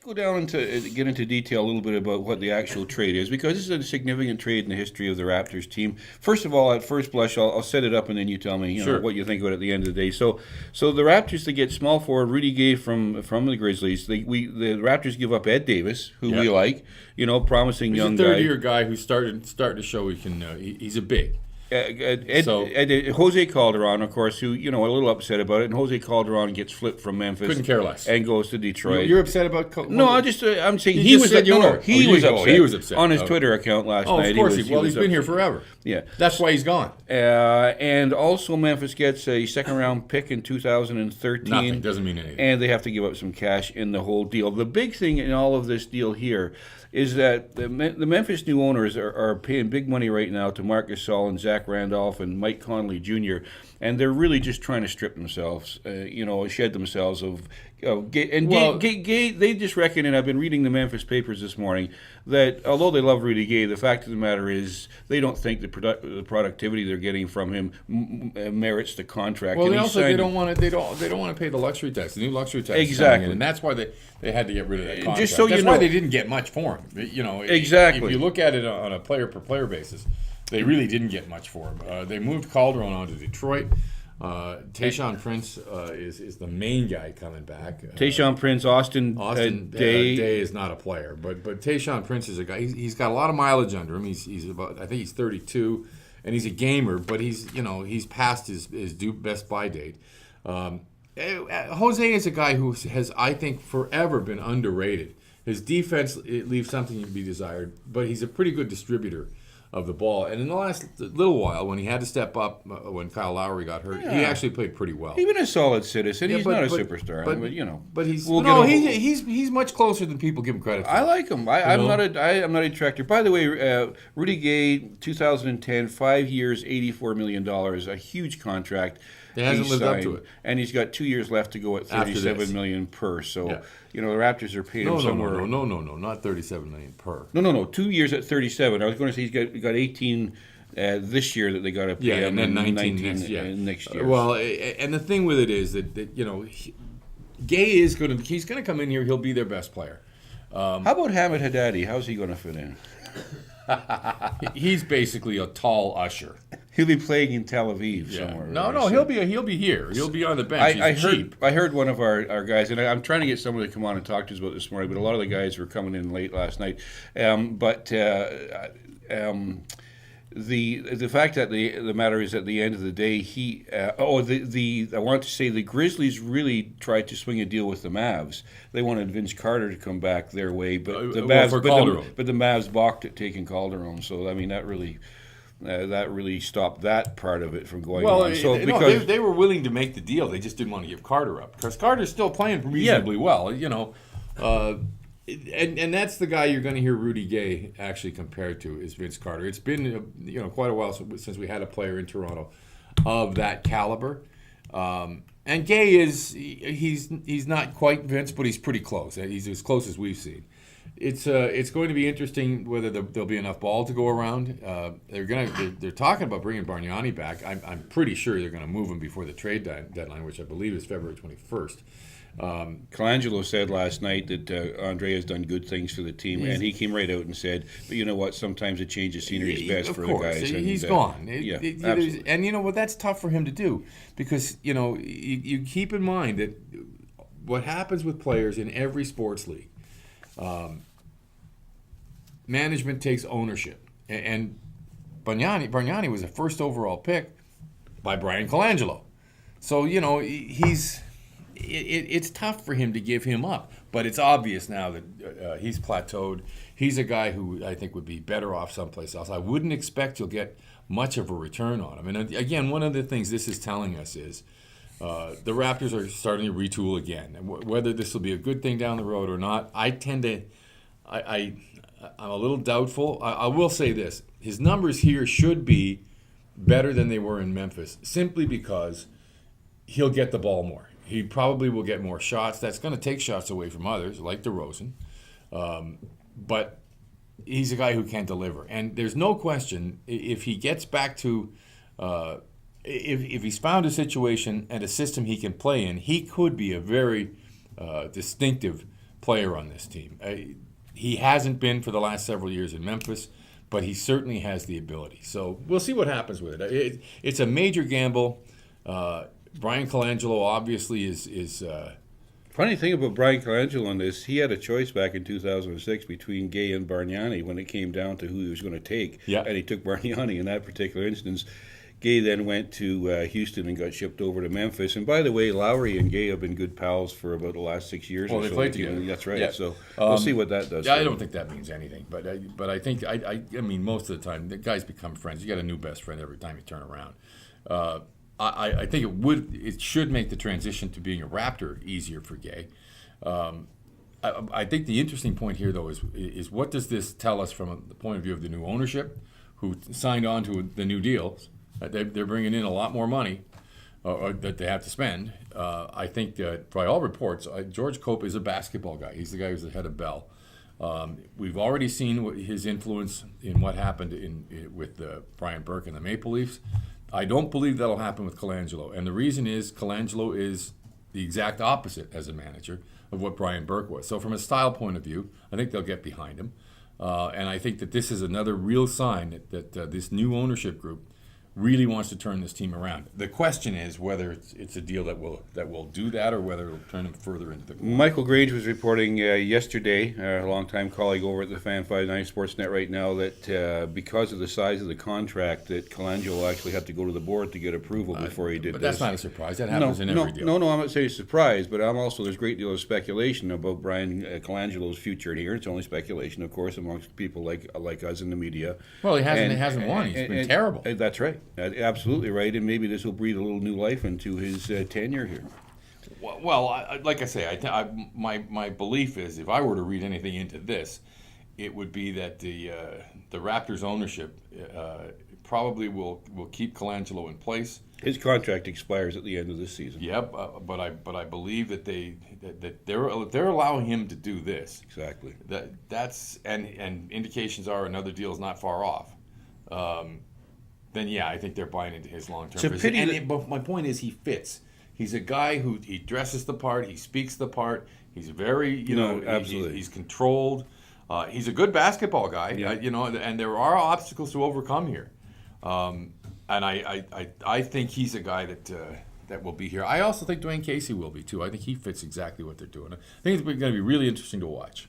go down into get into detail a little bit about what the actual trade is, because this is a significant trade in the history of the Raptors team. First of all, at first blush, I'll set it up and then you tell me Sure. what you think about it at the end of the day. So the Raptors, they get small forward Rudy Gay from the Grizzlies. The Raptors give up Ed Davis, who we like, promising He's young a guy. third-year guy who's starting to show he can. He's a big. Jose Calderon, of course, who a little upset about it, and Jose Calderon gets flipped from Memphis. Couldn't care less. And goes to Detroit. You're upset about? No, I'm saying You he just was said you were. he was upset. He was upset on his Twitter account last night. Oh, of course. He's been here forever. Yeah, that's why he's gone. And also Memphis gets a second-round pick in 2013. Nothing, doesn't mean anything. And they have to give up some cash in the whole deal. The big thing in all of this deal here is that the Memphis new owners are paying big money right now to Marc Gasol and Zach Randolph and Mike Conley Jr., and they're really just trying to strip themselves, shed themselves of Gay. And Gay, they just reckon, and I've been reading the Memphis papers this morning, that although they love Rudy Gay, the fact of the matter is they don't think the productivity they're getting from him merits the contract. Well, they don't want to pay the luxury tax, the new luxury tax. Exactly, and that's why they had to get rid of that contract. Just so that's why they didn't get much for him. Exactly. If you look at it on a player per player basis, they really didn't get much for him. They moved Calderon on to Detroit. Tayshaun Prince is the main guy coming back. Tayshaun Prince, Austin Day is not a player, but Tayshaun Prince is a guy. He's got a lot of mileage under him. He's about, I think he's 32, and he's a gamer, but he's past his due best by date. Jose is a guy who has, I think, forever been underrated. His defense, it leaves something to be desired, but he's a pretty good distributor of the ball. And in the last little while, when he had to step up, when Kyle Lowry got hurt, he actually played pretty well. He's been a solid citizen. He's not a superstar, but he's much closer than people give him credit for. I like him. I'm not a detractor. By the way, Rudy Gay, 2010, 5 years, $84 million, a huge contract. He hasn't lived up to it, and he's got 2 years left to go at $37 million per. So the Raptors are paying him somewhere. No, not $37 million per. No, 2 years at 37. I was going to say he's got 18 this year that they got to pay him, and then 19 next year. Well, and the thing with it is that Gay is he's going to come in here. He'll be their best player. How about Hamid Haddadi? How's he going to fit in? He's basically a tall usher. He'll be playing in Tel Aviv somewhere. No, he'll be here. He'll be on the bench. I heard one of our guys, and I'm trying to get someone to come on and talk to us about this morning, but a lot of the guys were coming in late last night. The fact that the matter is, at the end of the day, I want to say the Grizzlies really tried to swing a deal with the Mavs. They wanted Vince Carter to come back their way, but the Mavs balked at taking Calderon. So I mean that really stopped that part of it from going on. So because they were willing to make the deal, they just didn't want to give Carter up, because Carter's still playing reasonably well. And that's the guy you're going to hear Rudy Gay actually compared to, is Vince Carter. It's been quite a while since we had a player in Toronto of that caliber. And Gay he's not quite Vince, but he's pretty close. He's as close as we've seen. It's going to be interesting whether there'll be enough ball to go around. They're talking about bringing Bargnani back. I'm pretty sure they're going to move him before the trade deadline, which I believe is February 21st. Colangelo said last night that Andre has done good things for the team, and he came right out and said, but you know what, sometimes a change of scenery is best for the guys. He's gone. Absolutely. And you know what, that's tough for him to do, because you keep in mind that what happens with players in every sports league, management takes ownership. And Bargnani was a first overall pick by Bryan Colangelo. So, it's tough for him to give him up, but it's obvious now that he's plateaued. He's a guy who I think would be better off someplace else. I wouldn't expect you'll get much of a return on him. And again, one of the things this is telling us is the Raptors are starting to retool again. And whether this will be a good thing down the road or not, I'm a little doubtful. I will say this: his numbers here should be better than they were in Memphis, simply because he'll get the ball more. He probably will get more shots. That's going to take shots away from others, like DeRozan. But he's a guy who can deliver. And there's no question, if he gets back to if he's found a situation and a system he can play in, he could be a very distinctive player on this team. He hasn't been for the last several years in Memphis, but he certainly has the ability. So we'll see what happens with it. It's a major gamble. Brian Colangelo obviously is Funny thing about Bryan Colangelo on this, he had a choice back in 2006 between Gay and Bargnani when it came down to who he was going to take, Yeah. and he took Bargnani in that particular instance. Gay then went to Houston and got shipped over to Memphis. And by the way, Lowry and Gay have been good pals for about the last 6 years. Well, or they so. played together. That's right. Yeah. So we'll see what that does. Yeah, I don't think that means anything, but I think I mean most of the time the guys become friends. You got a new best friend every time you turn around. I think it should make the transition to being a Raptor easier for Gay. I think the interesting point here though is what does this tell us from the point of view of the new ownership, who signed on to the new deals? They're bringing in a lot more money that they have to spend. I think that by all reports, George Cope is a basketball guy. He's the guy who's the head of Bell. We've already seen his influence in what happened with Brian Burke and the Maple Leafs. I don't believe that'll happen with Colangelo. And the reason is Colangelo is the exact opposite as a manager of what Brian Burke was. So from a style point of view, I think they'll get behind him. And I think that this is another real sign that this new ownership group really wants to turn this team around. The question is whether it's a deal that will do that or whether it'll turn them further into the corner. Michael Grange was reporting yesterday, a longtime colleague over at the Fan 59 Sportsnet right now, that because of the size of the contract, that Colangelo actually had to go to the board to get approval before he did But this. that's not a surprise. That happens in every deal. No, I'm not saying it's a surprise, but there's a great deal of speculation about Brian Colangelo's future here. It's only speculation, of course, amongst people like us in the media. Well, he hasn't won. He's been terrible. That's right. Absolutely right, and maybe this will breathe a little new life into his tenure here. Well, like I say, my belief is if I were to read anything into this, it would be that the Raptors ownership probably will keep Colangelo in place. His contract expires at the end of this season. Yep, but I believe that they're allowing him to do this. Exactly. That's and indications are another deal is not far off. Then yeah, I think they're buying into his long-term vision. But my point is he fits. He's a guy who he dresses the part, he speaks the part. He's very, absolutely. He's controlled. He's a good basketball guy, Yeah. And there are obstacles to overcome here. And I think he's a guy that will be here. I also think Dwayne Casey will be too. I think he fits exactly what they're doing. I think it's going to be really interesting to watch.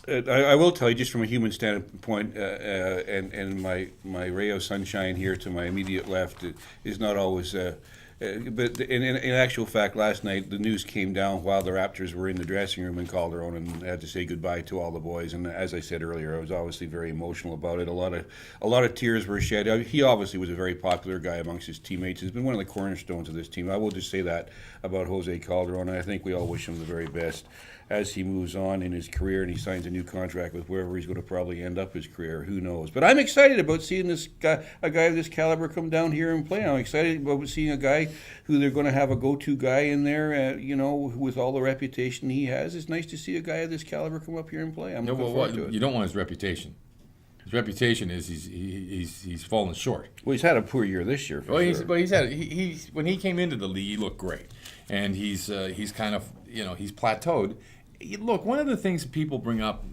I will tell you, just from a human standpoint, and my ray of sunshine here to my immediate left is not always. But in actual fact, last night the news came down while the Raptors were in the dressing room in Calderon and had to say goodbye to all the boys. And as I said earlier, I was obviously very emotional about it. A lot of tears were shed. He obviously was a very popular guy amongst his teammates. He's been one of the cornerstones of this team. I will just say that about Jose Calderon, and I think we all wish him the very best as he moves on in his career and he signs a new contract with wherever he's going to probably end up his career. Who knows? But I'm excited about seeing a guy of this caliber come down here and play. I'm excited about seeing a guy who they're going to have a go-to guy in there, with all the reputation he has. It's nice to see a guy of this caliber come up here and play. I'm looking forward to it. You don't want his reputation. His reputation is he's fallen short. Well, he's had a poor year this year. When he came into the league, he looked great, and he's kind of he's plateaued. Look, one of the things that people bring up,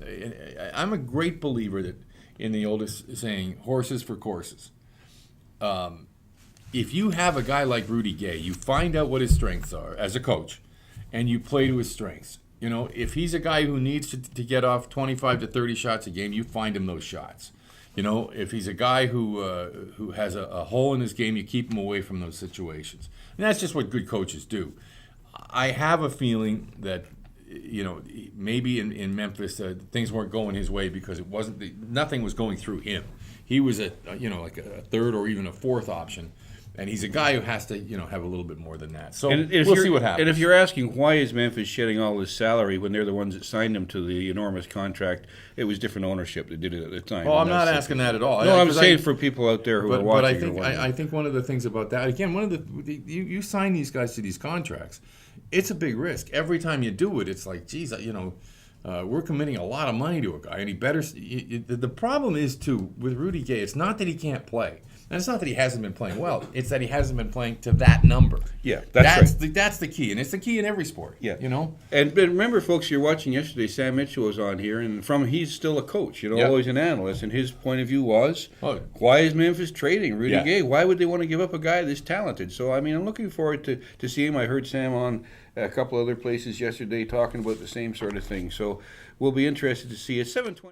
I'm a great believer that in the oldest saying, horses for courses. If you have a guy like Rudy Gay, you find out what his strengths are as a coach, and you play to his strengths. If he's a guy who needs to get off 25 to 30 shots a game, you find him those shots. If he's a guy who has a hole in his game, you keep him away from those situations. And that's just what good coaches do. I have a feeling that maybe in Memphis things weren't going his way because nothing was going through him. He was like a third or even a fourth option, and he's a guy who has to have a little bit more than that. So we'll see what happens. And if you're asking why is Memphis shedding all this salary when they're the ones that signed him to the enormous contract, it was different ownership that did it at the time. Well, I'm not asking that at all. No, I'm saying for people out there who are watching. But I think one of the things about that, again, you sign these guys to these contracts. It's a big risk. Every time you do it, it's like, geez, We're committing a lot of money to a guy, and he better. The problem is too with Rudy Gay. It's not that he can't play, and it's not that he hasn't been playing well. It's that he hasn't been playing to that number. Yeah, that's right. That's the key, and it's the key in every sport. Yeah, you know. And but remember, folks, you're watching yesterday. Sam Mitchell was on here, and he's still a coach. Yep. Always an analyst, and his point of view was, Oh. why is Memphis trading Rudy Yeah. Gay? Why would they want to give up a guy this talented? So I mean, I'm looking forward to see him. I heard Sam on a couple other places yesterday talking about the same sort of thing. So we'll be interested to see it. 7:20.